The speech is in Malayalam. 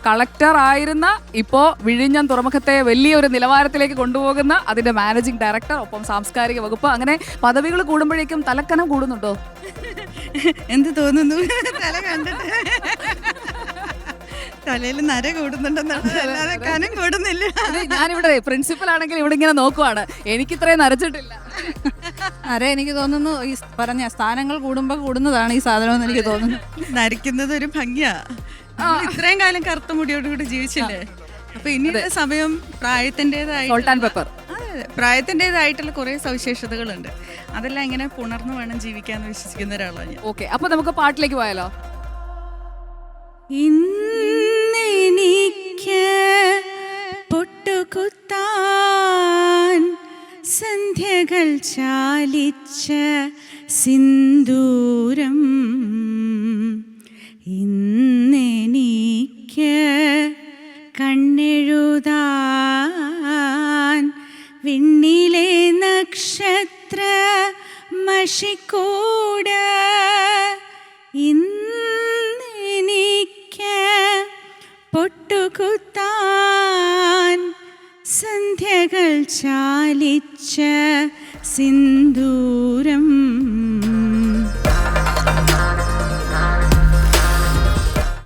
കളക്ടർ ആയിരുന്ന ഇപ്പോൾ വിഴിഞ്ഞം തുറമുഖത്തെ വലിയൊരു നിലവാരത്തിലേക്ക് കൊണ്ടുപോകുന്ന അതിന്റെ മാനേജിംഗ് ഡയറക്ടർ, ഒപ്പം സാംസ്കാരിക വകുപ്പ്, അങ്ങനെ പദവികൾ കൂടുമ്പോഴേക്കും തലക്കനം കൂടുന്നുണ്ടോ? എന്ത് തോന്നുന്നു? തല കണ്ടിട്ട് തലയിൽ നര കൂടുന്നുണ്ടെന്നാണ്, അല്ലാതെ കനം കൂടുന്നില്ല. ഞാനിവിടെ പ്രിൻസിപ്പൽ ആണെങ്കിൽ ഇവിടെ ഇങ്ങനെ നോക്കുവാണ്, എനിക്ക് ഇത്രയും നരച്ചിട്ടില്ല. അരെ എനിക്ക് തോന്നുന്നു ഈ പറഞ്ഞ സ്ഥാനങ്ങൾ കൂടുമ്പോൾ കൂടുന്നതാണ് ഈ സാധനം എന്ന് എനിക്ക് തോന്നുന്നു. നരയ്ക്കുന്നത് ഒരു ഭംഗിയാ. ഇത്രയും കാലം കറുത്ത മുടിയോടുകൂടി ജീവിച്ചില്ലേ, അപ്പൊ ഇനിയുള്ള സമയം പ്രായത്തിൻ്റെതായിട്ടുള്ള കുറെ സവിശേഷതകളുണ്ട്. അതെല്ലാം ഇങ്ങനെ പുണർന്നു വേണം ജീവിക്കാന്ന് വിശ്വസിക്കുന്ന ഒരാളാണ് ഞാൻ. ഓക്കെ, അപ്പൊ നമുക്ക് പാട്ടിലേക്ക് പോയാലോ? ഇന്നെനിക്ക് പൊട്ടുകുത്താൻ സന്ധ്യകൾ ചാലിച്ച സിന്ദൂരം, ഇന്നെനിക്ക് കണ്ണെഴുതാൻ വിണ്ണിലെ നക്ഷത്ര മഷിക്കൂട്, ഇന്നെനിക്ക് പൊട്ടുകുത്താൻ സന്ധ്യകൾ ചാലിച്ച സിന്ദൂരം.